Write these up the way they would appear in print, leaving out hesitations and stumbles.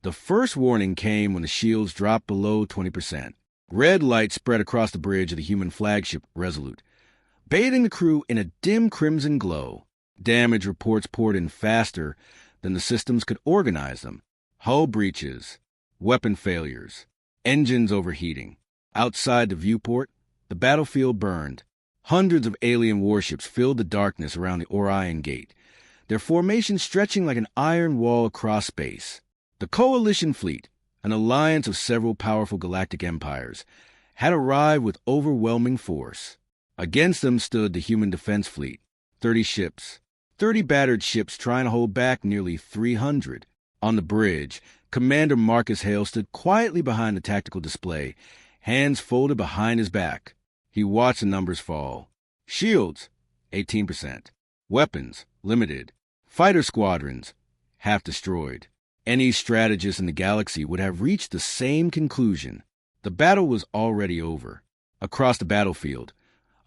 The first warning came when the shields dropped below 20%. Red light spread across the bridge of the human flagship Resolute, bathing the crew in a dim crimson glow. Damage reports poured in faster than the systems could organize them. Hull breaches, weapon failures, engines overheating. Outside the viewport, the battlefield burned. Hundreds of alien warships filled the darkness around the Orion Gate, their formation stretching like an iron wall across space. The Coalition Fleet, an alliance of several powerful galactic empires, had arrived with overwhelming force. Against them stood the Human Defense Fleet, 30 ships, 30 battered ships trying to hold back nearly 300. On the bridge, Commander Marcus Hale stood quietly behind the tactical display, hands folded behind his back. He watched the numbers fall. Shields, 18%. Weapons, limited. Fighter squadrons, half destroyed. Any strategist in the galaxy would have reached the same conclusion. The battle was already over. Across the battlefield,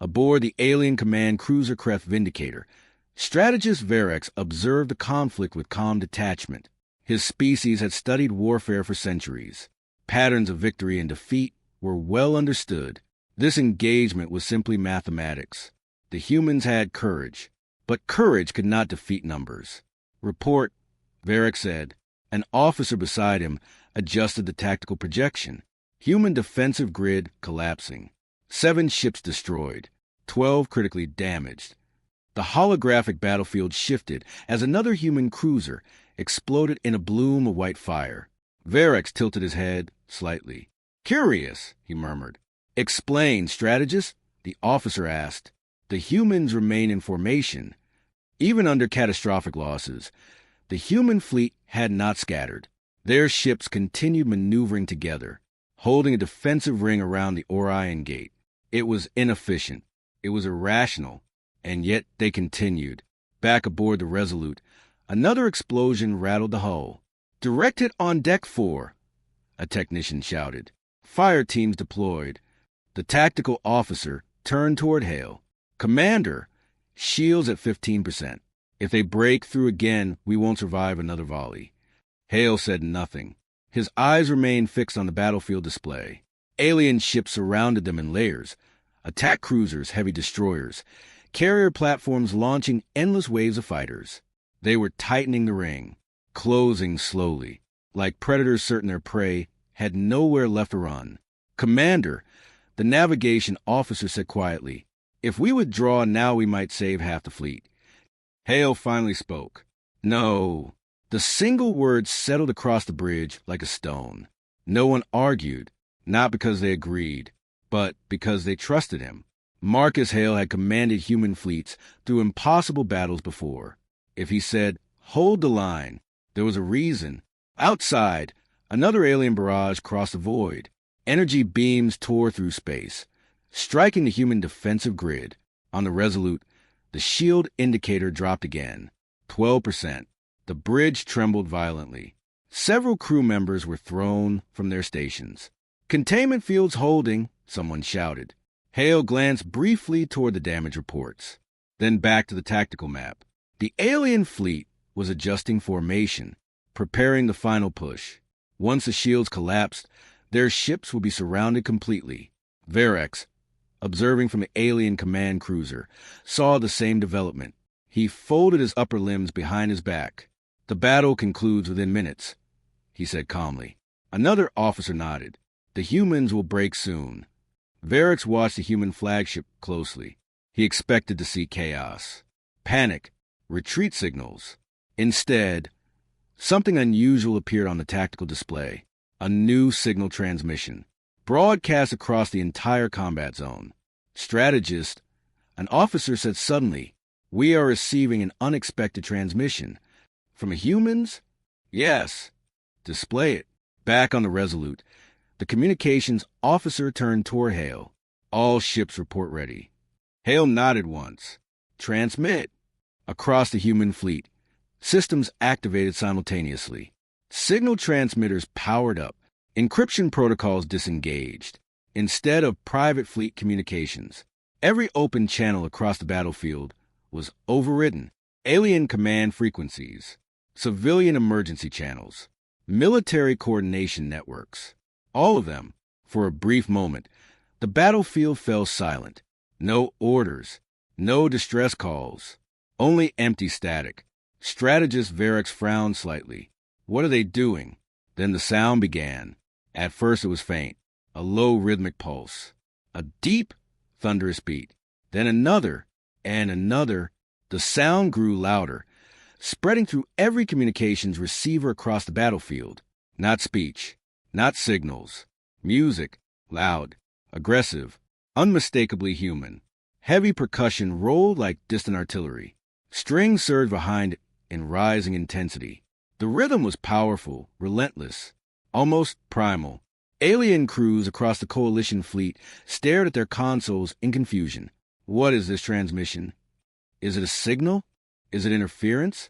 aboard the alien command cruiser craft Vindicator, strategist Verex observed the conflict with calm detachment. His species had studied warfare for centuries. Patterns of victory and defeat were well understood. This engagement was simply mathematics. The humans had courage, but courage could not defeat numbers. Report, Verex said. An officer beside him adjusted the tactical projection. Human defensive grid collapsing. 7 ships destroyed, 12 critically damaged. The holographic battlefield shifted as another human cruiser exploded in a bloom of white fire. Verex tilted his head slightly. Curious, he murmured. Explain, strategist, the officer asked. The humans remain in formation. Even under catastrophic losses, the human fleet had not scattered. Their ships continued maneuvering together, holding a defensive ring around the Orion Gate. It was inefficient. It was irrational. And yet they continued. Back aboard the Resolute, another explosion rattled the hull. Direct hit on Deck 4, a technician shouted. Fire teams deployed. The tactical officer turned toward Hale. Commander, shields at 15%. If they break through again, we won't survive another volley. Hale said nothing. His eyes remained fixed on the battlefield display. Alien ships surrounded them in layers. Attack cruisers, heavy destroyers, carrier platforms launching endless waves of fighters. They were tightening the ring, closing slowly, like predators certain their prey had nowhere left to run. Commander, the navigation officer said quietly, if we withdraw now, we might save half the fleet. Hale finally spoke. No. The single word settled across the bridge like a stone. No one argued, not because they agreed, but because they trusted him. Marcus Hale had commanded human fleets through impossible battles before. If he said, hold the line, there was a reason. Outside, another alien barrage crossed the void. Energy beams tore through space, striking the human defensive grid. On the Resolute, the shield indicator dropped again. 12%. The bridge trembled violently. Several crew members were thrown from their stations. Containment fields holding, someone shouted. Hale glanced briefly toward the damage reports, then back to the tactical map. The alien fleet was adjusting formation, preparing the final push. Once the shields collapsed, their ships would be surrounded completely. Verex, observing from the alien command cruiser, saw the same development. He folded his upper limbs behind his back. The battle concludes within minutes, he said calmly. Another officer nodded. The humans will break soon. Verex watched the human flagship closely. He expected to see chaos, panic, retreat signals. Instead, something unusual appeared on the tactical display. A new signal transmission, broadcast across the entire combat zone. Strategist, an officer said suddenly, we are receiving an unexpected transmission. From humans? Yes. Display it. Back on the Resolute, the communications officer turned toward Hale. All ships report ready. Hale nodded once. Transmit. Across the human fleet, systems activated simultaneously. Signal transmitters powered up. Encryption protocols disengaged. Instead of private fleet communications, every open channel across the battlefield was overridden. Alien command frequencies, civilian emergency channels, military coordination networks. All of them. For a brief moment, the battlefield fell silent. No orders, no distress calls, only empty static. Strategist Varix frowned slightly. What are they doing? Then the sound began. At first it was faint, a low rhythmic pulse, a deep, thunderous beat. Then another, and another. The sound grew louder, spreading through every communications receiver across the battlefield. Not speech, not signals. Music, loud, aggressive, unmistakably human. Heavy percussion rolled like distant artillery. Strings surged behind it in rising intensity. The rhythm was powerful, relentless, almost primal. Alien crews across the Coalition fleet stared at their consoles in confusion. What is this transmission? Is it a signal? Is it interference?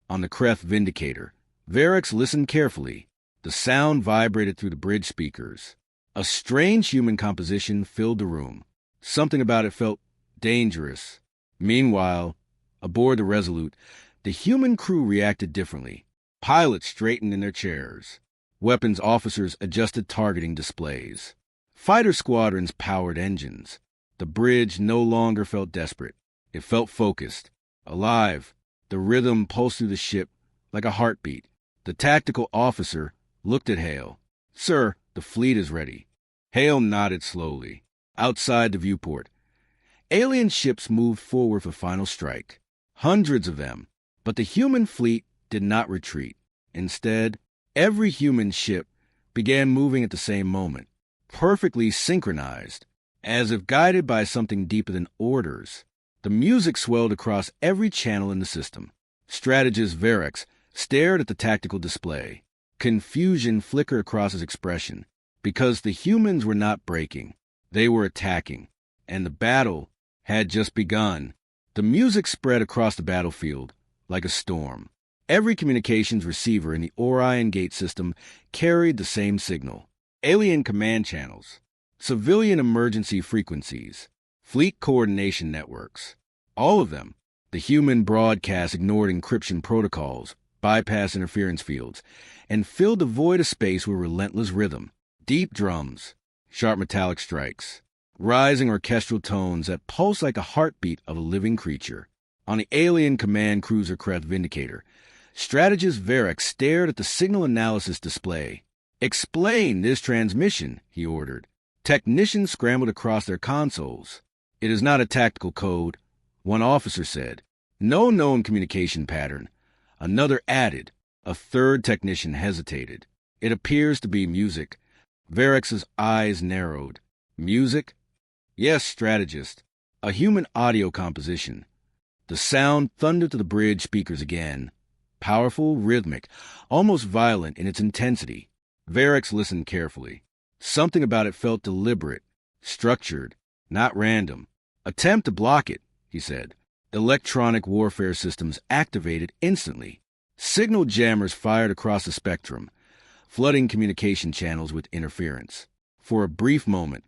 On the Kreth Vindicator, Varix listened carefully. The sound vibrated through the bridge speakers. A strange human composition filled the room. Something about it felt dangerous. Meanwhile, aboard the Resolute, the human crew reacted differently. Pilots straightened in their chairs. Weapons officers adjusted targeting displays. Fighter squadrons powered engines. The bridge no longer felt desperate. It felt focused, alive. The rhythm pulsed through the ship like a heartbeat. The tactical officer looked at Hale. "Sir, the fleet is ready." Hale nodded slowly. Outside the viewport, alien ships moved forward for final strike. Hundreds of them. But the human fleet did not retreat. Instead, every human ship began moving at the same moment, perfectly synchronized, as if guided by something deeper than orders. The music swelled across every channel in the system. Strategist Varix stared at the tactical display. Confusion flickered across his expression, because the humans were not breaking. They were attacking, and the battle had just begun. The music spread across the battlefield like a storm. Every communications receiver in the Orion Gate system carried the same signal. Alien command channels, civilian emergency frequencies, fleet coordination networks. All of them. The human broadcast ignored encryption protocols, bypassed interference fields, and filled the void of space with relentless rhythm. Deep drums, sharp metallic strikes, rising orchestral tones that pulse like a heartbeat of a living creature. On the alien command cruiser Kreth Vindicator, strategist Varix stared at the signal analysis display. "Explain this transmission," he ordered. Technicians scrambled across their consoles. "It is not a tactical code," one officer said. "No known communication pattern." Another added. A third technician hesitated. "It appears to be music." Varix's eyes narrowed. "Music?" "Yes, strategist. A human audio composition." The sound thundered to the bridge speakers again. Powerful, rhythmic, almost violent in its intensity. Varix listened carefully. Something about it felt deliberate, structured, not random. "Attempt to block it," he said. Electronic warfare systems activated instantly. Signal jammers fired across the spectrum, flooding communication channels with interference. For a brief moment,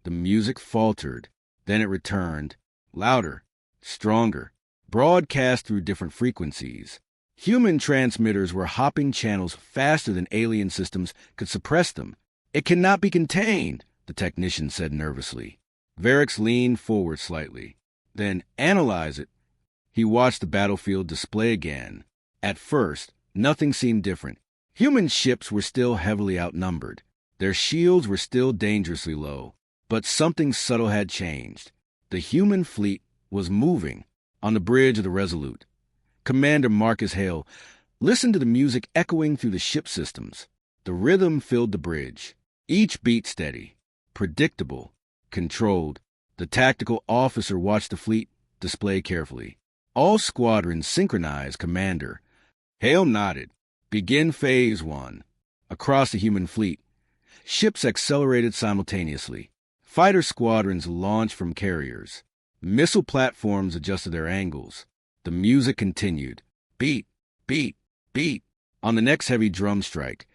the music faltered. Then it returned, louder, stronger, broadcast through different frequencies. Human transmitters were hopping channels faster than alien systems could suppress them. "It cannot be contained," the technician said nervously. Varix leaned forward slightly. "Then analyze it." He watched the battlefield display again. At first, nothing seemed different. Human ships were still heavily outnumbered. Their shields were still dangerously low. But something subtle had changed. The human fleet was moving. On the bridge of the Resolute, Commander Marcus Hale listened to the music echoing through the ship systems. The rhythm filled the bridge. Each beat steady, predictable, controlled. The tactical officer watched the fleet display carefully. All squadrons synchronized, Commander. Hale nodded. "Begin Phase 1. Across the human fleet, ships accelerated simultaneously. Fighter squadrons launched from carriers. Missile platforms adjusted their angles. The music continued. Beat, beat, beat. On the next heavy drum strike,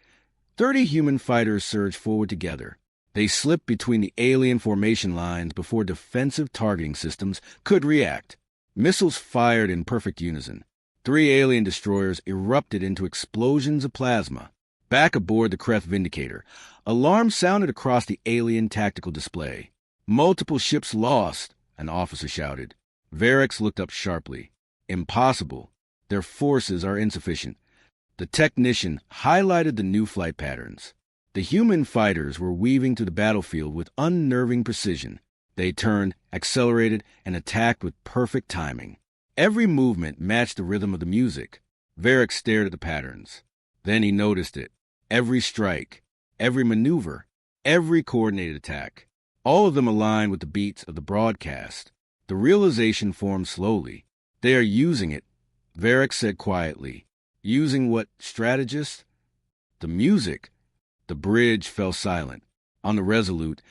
30 human fighters surged forward together. They slipped between the alien formation lines before defensive targeting systems could react. Missiles fired in perfect unison. 3 alien destroyers erupted into explosions of plasma. Back aboard the Kreth Vindicator, alarms sounded across the alien tactical display. "Multiple ships lost," an officer shouted. Varix looked up sharply. "Impossible. Their forces are insufficient." The technician highlighted the new flight patterns. The human fighters were weaving through the battlefield with unnerving precision. They turned, accelerated, and attacked with perfect timing. Every movement matched the rhythm of the music. Varix stared at the patterns. Then he noticed it. Every strike, every maneuver, every coordinated attack. All of them aligned with the beats of the broadcast. The realization formed slowly. "They are using it," Varix said quietly. "Using what, strategist?" "The music." The bridge fell silent. On the Resolute,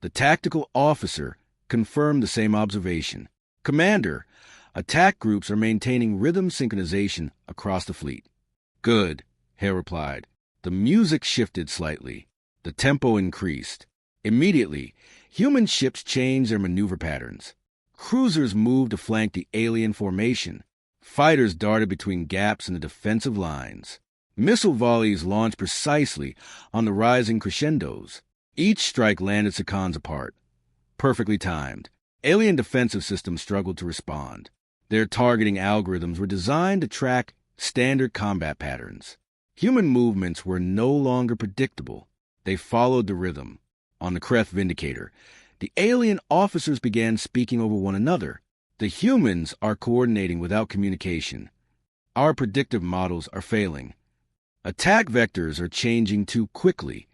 the tactical officer confirmed the same observation. "Commander, attack groups are maintaining rhythm synchronization across the fleet." "Good," Hale replied. The music shifted slightly. The tempo increased. Immediately, human ships changed their maneuver patterns. Cruisers moved to flank the alien formation. Fighters darted between gaps in the defensive lines. Missile volleys launched precisely on the rising crescendos. Each strike landed seconds apart. Perfectly timed. Alien defensive systems struggled to respond. Their targeting algorithms were designed to track standard combat patterns. Human movements were no longer predictable. They followed the rhythm. On the Kreth Vindicator, the alien officers began speaking over one another. "The humans are coordinating without communication. Our predictive models are failing. Attack vectors are changing too quickly."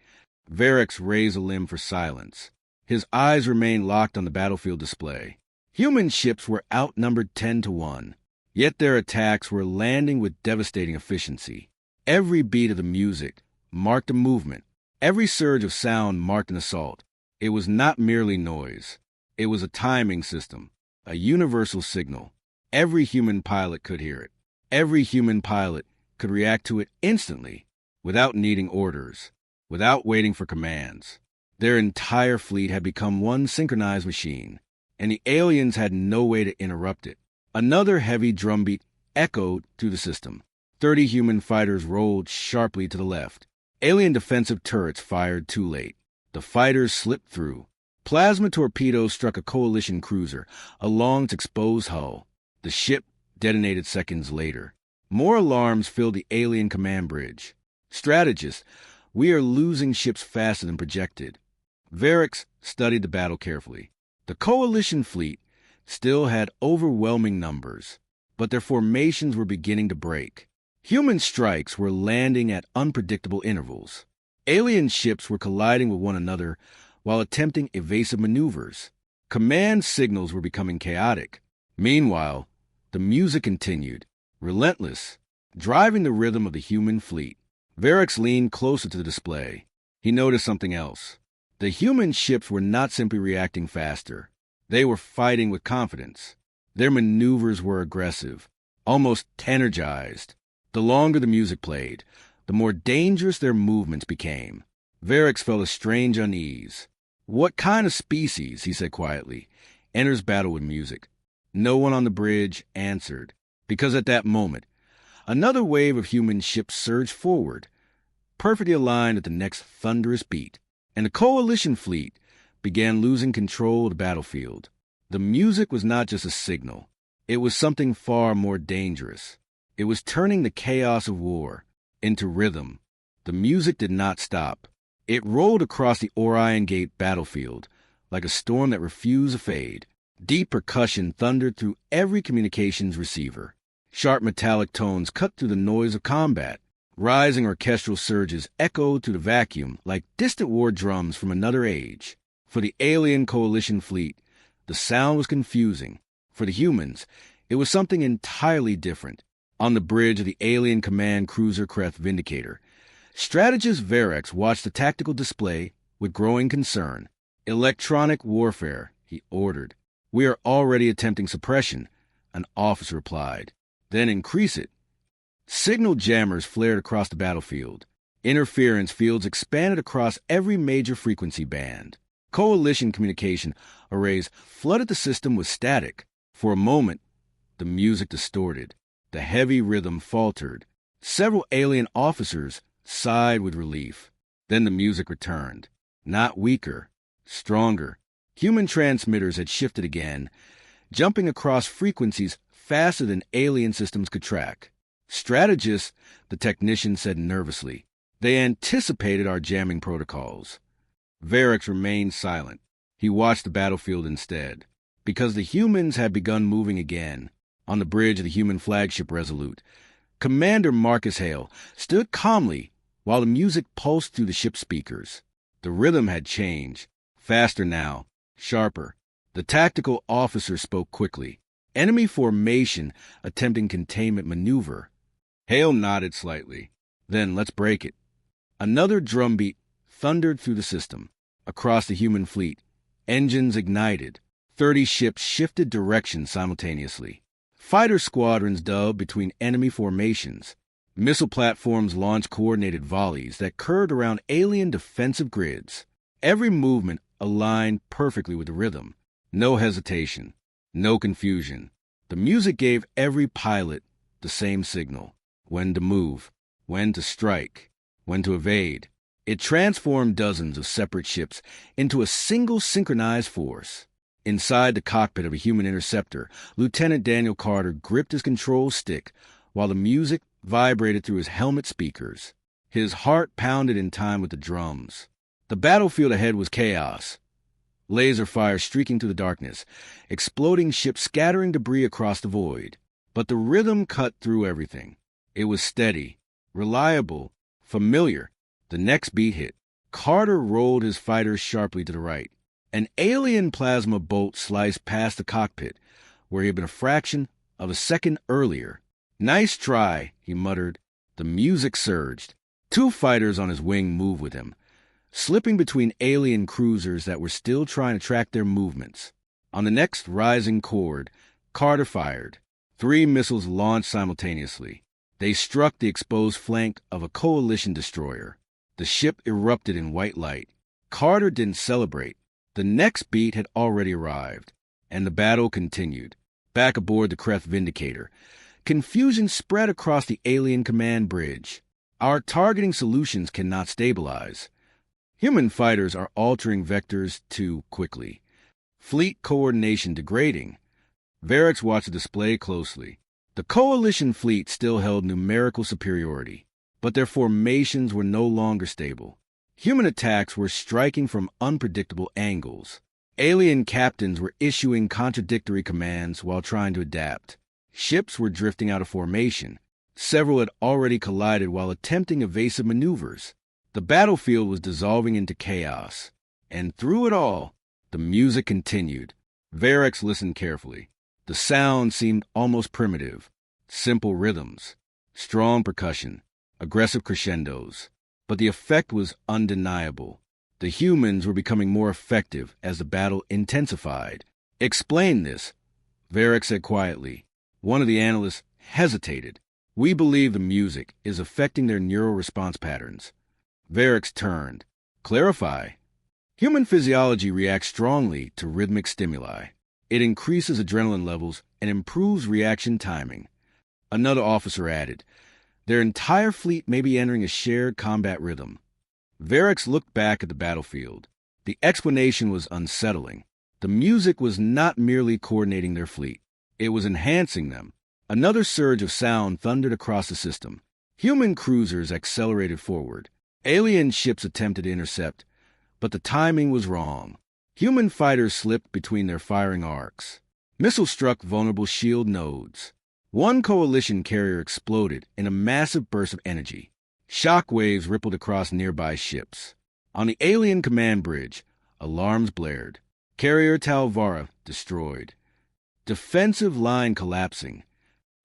Varix raised a limb for silence. His eyes remained locked on the battlefield display. Human ships were outnumbered 10-1, yet their attacks were landing with devastating efficiency. Every beat of the music marked a movement. Every surge of sound marked an assault. It was not merely noise. It was a timing system, a universal signal. Every human pilot could hear it. Every human pilot could react to it instantly, without needing orders, without waiting for commands. Their entire fleet had become one synchronized machine, and the aliens had no way to interrupt it. Another heavy drumbeat echoed through the system. 30 human fighters rolled sharply to the left. Alien defensive turrets fired too late. The fighters slipped through. Plasma torpedoes struck a coalition cruiser along its exposed hull. The ship detonated seconds later. More alarms filled the alien command bridge. "Strategist, we are losing ships faster than projected." Varix studied the battle carefully. The coalition fleet still had overwhelming numbers, but their formations were beginning to break. Human strikes were landing at unpredictable intervals. Alien ships were colliding with one another while attempting evasive maneuvers. Command signals were becoming chaotic. Meanwhile, the music continued, relentless, driving the rhythm of the human fleet. Varix leaned closer to the display. He noticed something else. The human ships were not simply reacting faster. They were fighting with confidence. Their maneuvers were aggressive, almost energized. The longer the music played, the more dangerous their movements became. Varix felt a strange unease. "What kind of species," he said quietly, "enters battle with music?" No one on the bridge answered, because at that moment, another wave of human ships surged forward, perfectly aligned at the next thunderous beat, and the coalition fleet began losing control of the battlefield. The music was not just a signal. It was something far more dangerous. It was turning the chaos of war into rhythm. The music did not stop. It rolled across the Orion Gate battlefield like a storm that refused to fade. Deep percussion thundered through every communications receiver. Sharp metallic tones cut through the noise of combat. Rising orchestral surges echoed through the vacuum like distant war drums from another age. For the alien coalition fleet, the sound was confusing. For the humans, it was something entirely different. On the bridge of the alien command cruiser Kreth Vindicator, strategist Varix watched the tactical display with growing concern. "Electronic warfare," he ordered. "We are already attempting suppression," an officer replied. "Then increase it." Signal jammers flared across the battlefield. Interference fields expanded across every major frequency band. Coalition communication arrays flooded the system with static. For a moment, the music distorted. The heavy rhythm faltered. Several alien officers sighed with relief. Then the music returned. Not weaker, stronger. Human transmitters had shifted again, jumping across frequencies faster than alien systems could track. Strategists, the technician said nervously. They anticipated our jamming protocols. Varix remained silent. He watched the battlefield instead. Because the humans had begun moving again, on the bridge of the human flagship Resolute, Commander Marcus Hale stood calmly while the music pulsed through the ship's speakers. The rhythm had changed. Faster now. Sharper. The tactical officer spoke quickly. Enemy formation attempting containment maneuver. Hale nodded slightly. Then let's break it. Another drumbeat thundered through the system. Across the human fleet, engines ignited. 30 ships shifted direction simultaneously. Fighter squadrons dove between enemy formations. Missile platforms launched coordinated volleys that curved around alien defensive grids. Every movement aligned perfectly with the rhythm. No hesitation. No confusion. The music gave every pilot the same signal. When to move. When to strike. When to evade. It transformed dozens of separate ships into a single synchronized force. Inside the cockpit of a human interceptor, Lieutenant Daniel Carter gripped his control stick while the music vibrated through his helmet speakers. His heart pounded in time with the drums. The battlefield ahead was chaos. Laser fire streaking through the darkness, exploding ships scattering debris across the void. But the rhythm cut through everything. It was steady, reliable, familiar. The next beat hit. Carter rolled his fighters sharply to the right. An alien plasma bolt sliced past the cockpit, where he had been a fraction of a second earlier. "Nice try," he muttered. The music surged. 2 fighters on his wing moved with him, slipping between alien cruisers that were still trying to track their movements. On the next rising chord, Carter fired. 3 missiles launched simultaneously. They struck the exposed flank of a coalition destroyer. The ship erupted in white light. Carter didn't celebrate. The next beat had already arrived, and the battle continued. Back aboard the Kreth Vindicator, confusion spread across the alien command bridge. Our targeting solutions cannot stabilize. Human fighters are altering vectors too quickly. Fleet coordination degrading. Varix watched the display closely. The coalition fleet still held numerical superiority, but their formations were no longer stable. Human attacks were striking from unpredictable angles. Alien captains were issuing contradictory commands while trying to adapt. Ships were drifting out of formation. Several had already collided while attempting evasive maneuvers. The battlefield was dissolving into chaos. And through it all, the music continued. Varix listened carefully. The sound seemed almost primitive. Simple rhythms, strong percussion, aggressive crescendos. But the effect was undeniable. The humans were becoming more effective as the battle intensified. "Explain this," Varix said quietly. One of the analysts hesitated. "We believe the music is affecting their neural response patterns." Varix turned. "Clarify." Human physiology reacts strongly to rhythmic stimuli. It increases adrenaline levels and improves reaction timing. Another officer added, "Their entire fleet may be entering a shared combat rhythm." Varix looked back at the battlefield. The explanation was unsettling. The music was not merely coordinating their fleet. It was enhancing them. Another surge of sound thundered across the system. Human cruisers accelerated forward. Alien ships attempted to intercept, but the timing was wrong. Human fighters slipped between their firing arcs. Missiles struck vulnerable shield nodes. One coalition carrier exploded in a massive burst of energy. Shock waves rippled across nearby ships. On the alien command bridge, alarms blared. Carrier Talvara destroyed. Defensive line collapsing.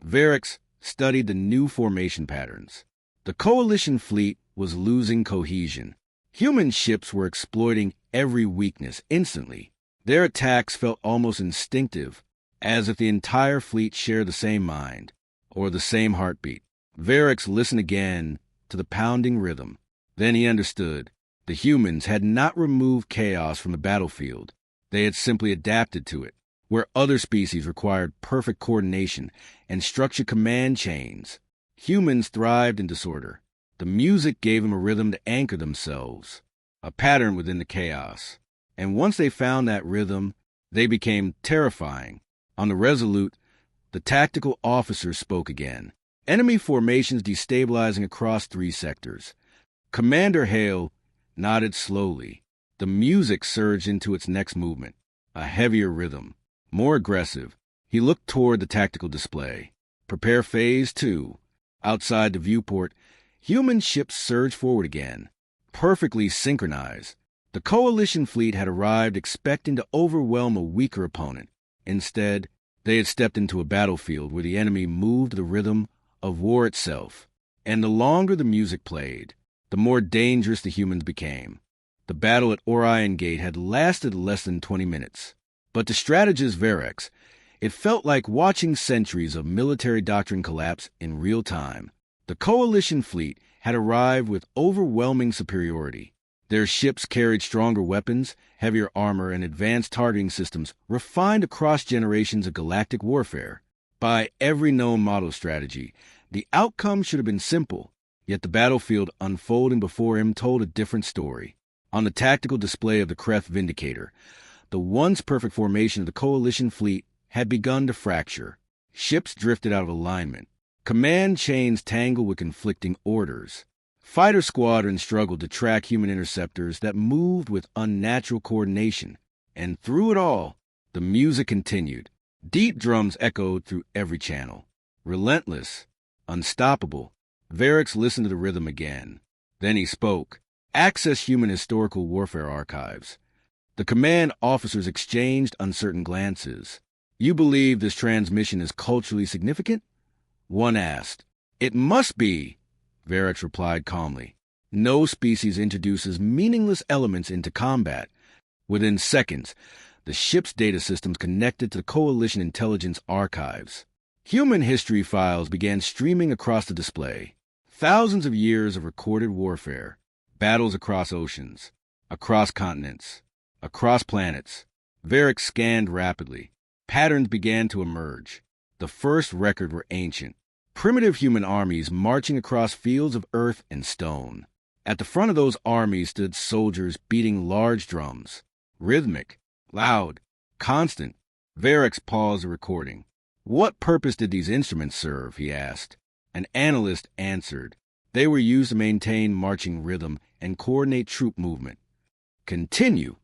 Varix studied the new formation patterns. The coalition fleet was losing cohesion. Human ships were exploiting every weakness instantly. Their attacks felt almost instinctive, as if the entire fleet shared the same mind, or the same heartbeat. Varix listened again to the pounding rhythm. Then he understood. The humans had not removed chaos from the battlefield. They had simply adapted to it. Where other species required perfect coordination and structured command chains, humans thrived in disorder. The music gave them a rhythm to anchor themselves, a pattern within the chaos. And once they found that rhythm, they became terrifying. On the Resolute, the tactical officer spoke again. Enemy formations destabilizing across 3 sectors. Commander Hale nodded slowly. The music surged into its next movement, a heavier rhythm, more aggressive. He looked toward the tactical display. Prepare Phase 2. Outside the viewport, human ships surged forward again, perfectly synchronized. The coalition fleet had arrived expecting to overwhelm a weaker opponent. Instead, they had stepped into a battlefield where the enemy moved the rhythm of war itself. And the longer the music played, the more dangerous the humans became. The battle at Orion Gate had lasted less than 20 minutes. But to strategist Verex, it felt like watching centuries of military doctrine collapse in real time. The coalition fleet had arrived with overwhelming superiority. Their ships carried stronger weapons, heavier armor, and advanced targeting systems refined across generations of galactic warfare. By every known model strategy, the outcome should have been simple, yet the battlefield unfolding before him told a different story. On the tactical display of the Kreth Vindicator, the once perfect formation of the coalition fleet had begun to fracture. Ships drifted out of alignment. Command chains tangled with conflicting orders. Fighter squadrons struggled to track human interceptors that moved with unnatural coordination. And through it all, the music continued. Deep drums echoed through every channel. Relentless, unstoppable, Verex listened to the rhythm again. Then he spoke. Access human historical warfare archives. The command officers exchanged uncertain glances. You believe this transmission is culturally significant? One asked. It must be, Verex replied calmly. No species introduces meaningless elements into combat. Within seconds, the ship's data systems connected to the Coalition intelligence archives. Human history files began streaming across the display. Thousands of years of recorded warfare, battles across oceans, across continents, across planets. Verex scanned rapidly. Patterns began to emerge. The first record were ancient. Primitive human armies marching across fields of earth and stone. At the front of those armies stood soldiers beating large drums. Rhythmic, loud, constant. Verex paused the recording. What purpose did these instruments serve? He asked. An analyst answered. They were used to maintain marching rhythm and coordinate troop movement. Continue.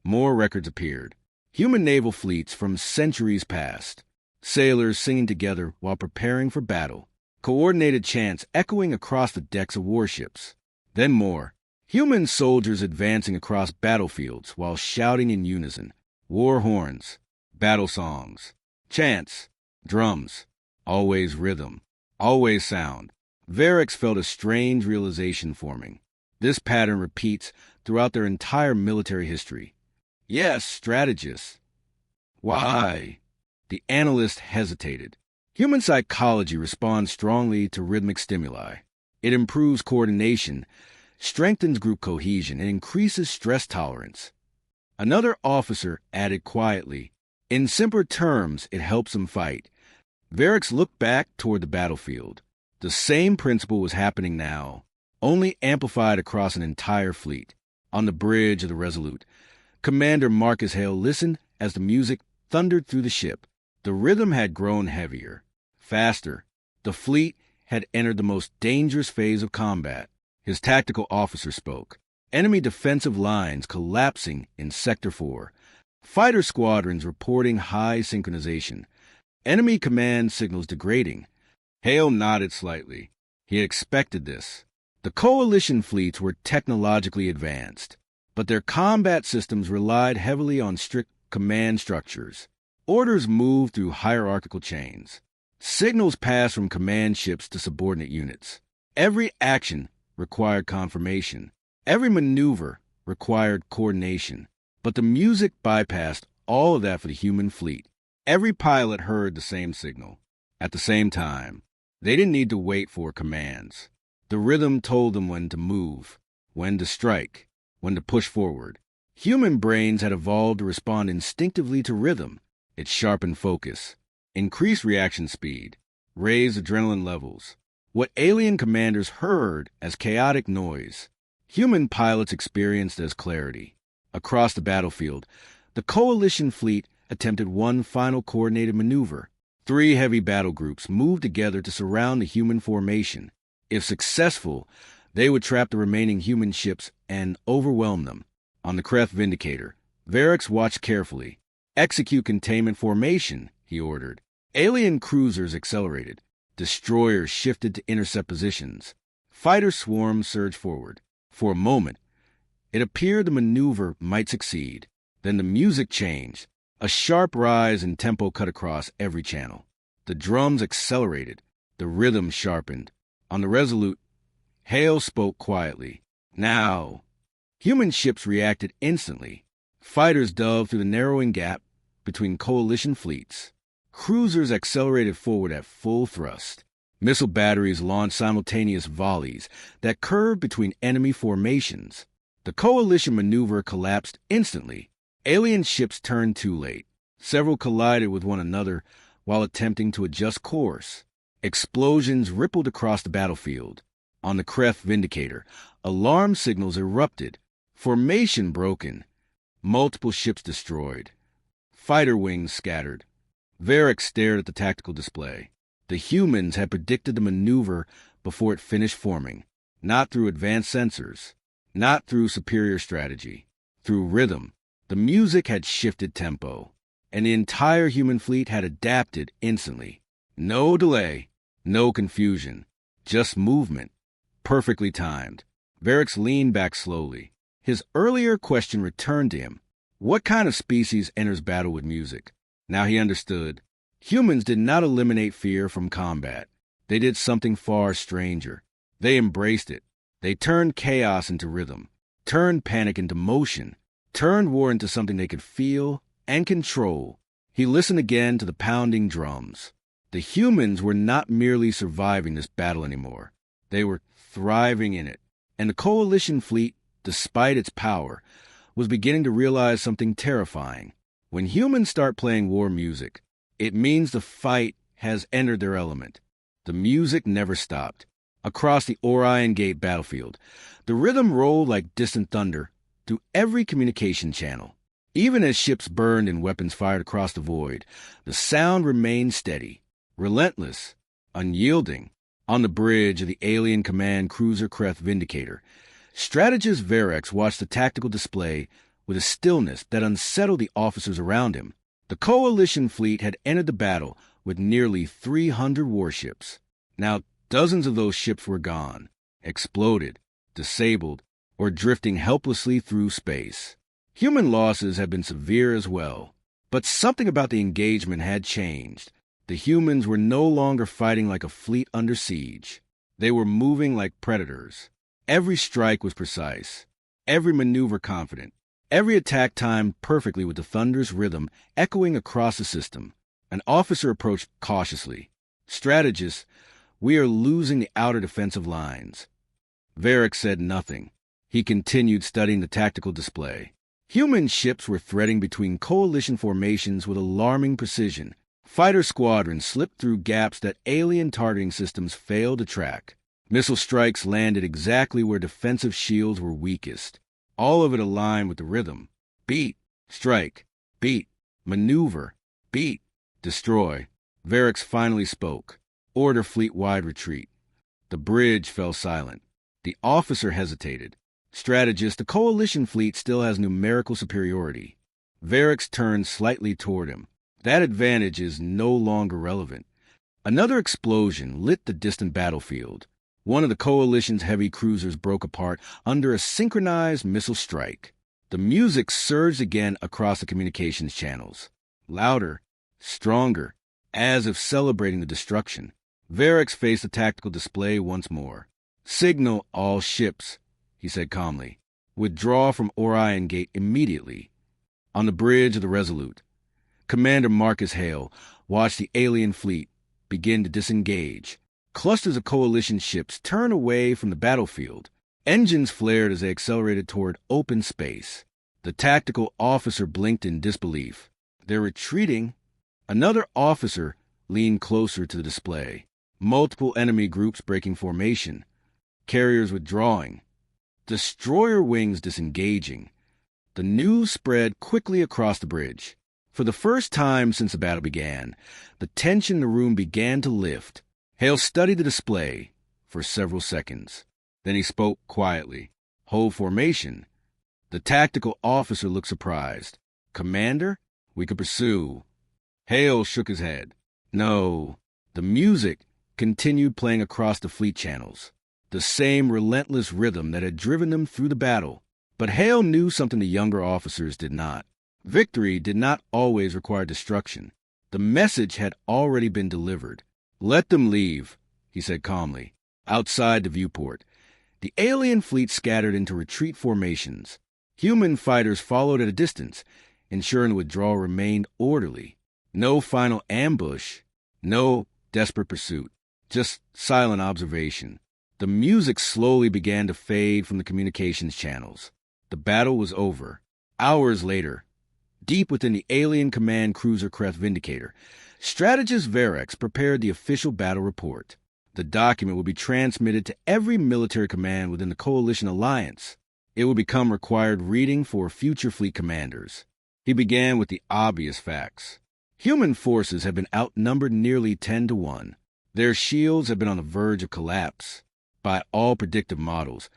More records appeared. Human naval fleets from centuries past. Sailors singing together while preparing for battle. Coordinated chants echoing across the decks of warships. Then more. Human soldiers advancing across battlefields while shouting in unison. War horns, battle songs, chants, drums. Always rhythm, always sound. Verex felt a strange realization forming. This pattern repeats throughout their entire military history. Yes, strategists. Why? The analyst hesitated. Human psychology responds strongly to rhythmic stimuli. It improves coordination, strengthens group cohesion, and increases stress tolerance. Another officer added quietly, in simpler terms, it helps them fight. Verex looked back toward the battlefield. The same principle was happening now, only amplified across an entire fleet. On the bridge of the Resolute, Commander Marcus Hale listened as the music thundered through the ship. The rhythm had grown heavier, faster. The fleet had entered the most dangerous phase of combat. His tactical officer spoke. Enemy defensive lines collapsing in Sector 4. Fighter squadrons reporting high synchronization. Enemy command signals degrading. Hale nodded slightly. He had expected this. The coalition fleets were technologically advanced, but their combat systems relied heavily on strict command structures. Orders moved through hierarchical chains. Signals passed from command ships to subordinate units. Every action required confirmation. Every maneuver required coordination. But the music bypassed all of that for the human fleet. Every pilot heard the same signal. At the same time, they didn't need to wait for commands. The rhythm told them when to move, when to strike, when to push forward. Human brains had evolved to respond instinctively to rhythm. It sharpened focus, increased reaction speed, raised adrenaline levels. what alien commanders heard as chaotic noise, human pilots experienced as clarity. Across the battlefield, the coalition fleet attempted one final coordinated maneuver. 3 heavy battle groups moved together to surround the human formation. If successful, they would trap the remaining human ships and overwhelm them. On the Kreth Vindicator, Varix watched carefully. "Execute containment formation," he ordered. Alien cruisers accelerated. Destroyers shifted to intercept positions. Fighter swarms surged forward. For a moment, it appeared the maneuver might succeed. Then the music changed. A sharp rise in tempo cut across every channel. The drums accelerated. The rhythm sharpened. On the Resolute, Hale spoke quietly. "Now." Human ships reacted instantly. Fighters dove through the narrowing gap between coalition fleets. Cruisers accelerated forward at full thrust. Missile batteries launched simultaneous volleys that curved between enemy formations. The coalition maneuver collapsed instantly. Alien ships turned too late. Several collided with one another while attempting to adjust course. Explosions rippled across the battlefield. On the Kreth Vindicator, alarm signals erupted. Formation broken. Multiple ships destroyed. Fighter wings scattered. Varix stared at the tactical display. The humans had predicted the maneuver before it finished forming. Not through advanced sensors. Not through superior strategy. Through rhythm. The music had shifted tempo, and the entire human fleet had adapted instantly. No delay, no confusion, just movement, perfectly timed. Varix leaned back slowly. His earlier question returned to him. What kind of species enters battle with music? Now he understood. Humans did not eliminate fear from combat. They did something far stranger. They embraced it. They turned chaos into rhythm, turned panic into motion, turned war into something they could feel and control. He listened again to the pounding drums. The humans were not merely surviving this battle anymore. They were thriving in it. And the coalition fleet, despite its power, was beginning to realize something terrifying. When humans start playing war music, it means the fight has entered their element. The music never stopped. Across the Orion Gate battlefield, the rhythm rolled like distant thunder through every communication channel. Even as ships burned and weapons fired across the void, the sound remained steady, relentless, unyielding. On the bridge of the alien command cruiser Kreth Vindicator, strategist Varix watched the tactical display with a stillness that unsettled the officers around him. The coalition fleet had entered the battle with nearly 300 warships. Now dozens of those ships were gone, exploded, disabled, or drifting helplessly through space. Human losses had been severe as well, but something about the engagement had changed. The humans were no longer fighting like a fleet under siege. They were moving like predators. Every strike was precise, every maneuver confident, every attack timed perfectly with the thunder's rhythm echoing across the system. An officer approached cautiously. "Strategist, we are losing the outer defensive lines." Varix said nothing. He continued studying the tactical display. Human ships were threading between coalition formations with alarming precision. Fighter squadrons slipped through gaps that alien targeting systems failed to track. Missile strikes landed exactly where defensive shields were weakest. All of it aligned with the rhythm. Beat, strike, beat, maneuver, beat, destroy. Varix finally spoke. Order fleet-wide retreat. The bridge fell silent. The officer hesitated. "Strategist, the coalition fleet still has numerical superiority." Varix turned slightly toward him. "That advantage is no longer relevant." Another explosion lit the distant battlefield. One of the coalition's heavy cruisers broke apart under a synchronized missile strike. The music surged again across the communications channels. Louder, stronger, as if celebrating the destruction. Varix faced the tactical display once more. "Signal all ships," he said calmly. "Withdraw from Orion Gate immediately." On the bridge of the Resolute, Commander Marcus Hale watched the alien fleet begin to disengage. Clusters of coalition ships turned away from the battlefield. Engines flared as they accelerated toward open space. The tactical officer blinked in disbelief. "They're retreating." Another officer leaned closer to the display. multiple enemy groups breaking formation, carriers withdrawing, destroyer wings disengaging. The news spread quickly across the bridge. For the first time since the battle began, the tension in the room began to lift. Hale studied the display for several seconds. Then he spoke quietly. "Hold formation." The tactical officer looked surprised. "Commander, we could pursue." Hale shook his head. No. The music continued playing across the fleet channels, the same relentless rhythm that had driven them through the battle. But Hale knew something the younger officers did not. Victory did not always require destruction. The message had already been delivered. "Let them leave," he said calmly. Outside the viewport, the alien fleet scattered into retreat formations. Human fighters followed at a distance, ensuring the withdrawal remained orderly. No final ambush, no desperate pursuit, just silent observation. The music slowly began to fade from the communications channels. The battle was over. Hours later, deep within the alien command cruiser craft Vindicator, strategist Verex prepared the official battle report. The document would be transmitted to every military command within the Coalition alliance. It would become required reading for future fleet commanders. He began with the obvious facts. Human forces have been outnumbered nearly 10-1. Their shields have been on the verge of collapse. By all predictive models,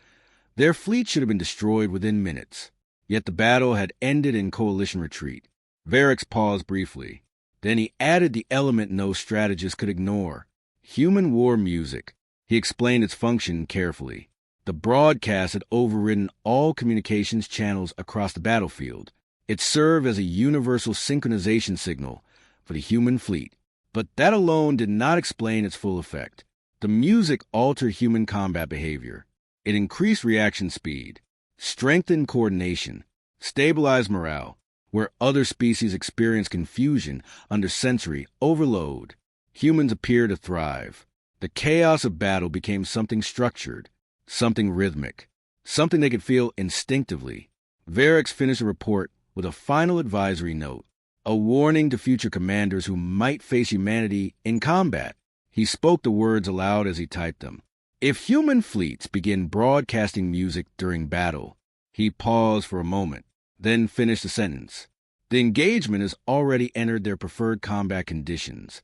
their fleet should have been destroyed within minutes. Yet the battle had ended in Coalition retreat. Verex paused briefly. Then he added the element no strategist could ignore. Human war music. He explained its function carefully. The broadcast had overridden all communications channels across the battlefield. It served as a universal synchronization signal for the human fleet. But that alone did not explain its full effect. The music altered human combat behavior. It increased reaction speed, strengthened coordination, stabilized morale, where other species experienced confusion under sensory overload. Humans appeared to thrive. The chaos of battle became something structured, something rhythmic, something they could feel instinctively. Verex finished the report with a final advisory note, a warning to future commanders who might face humanity in combat. He spoke the words aloud as he typed them. If human fleets begin broadcasting music during battle, he paused for a moment, then finished the sentence. The engagement has already entered their preferred combat conditions.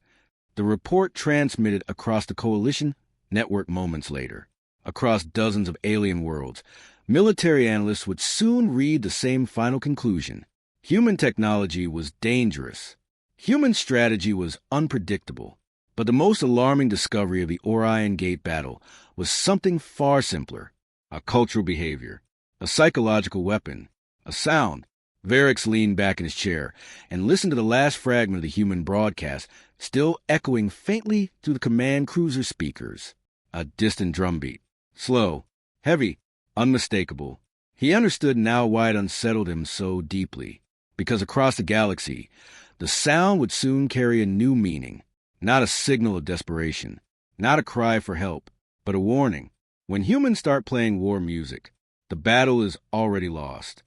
The report transmitted across the Coalition network moments later. Across dozens of alien worlds, military analysts would soon read the same final conclusion. Human technology was dangerous. Human strategy was unpredictable. But the most alarming discovery of the Orion Gate battle was something far simpler. A cultural behavior, a psychological weapon, a sound. Verex leaned back in his chair and listened to the last fragment of the human broadcast, still echoing faintly through the command cruiser speakers. A distant drumbeat. Slow, heavy, unmistakable. He understood now why it unsettled him so deeply. Because across the galaxy, the sound would soon carry a new meaning. Not a signal of desperation, not a cry for help, but a warning. When humans start playing war music, the battle is already lost.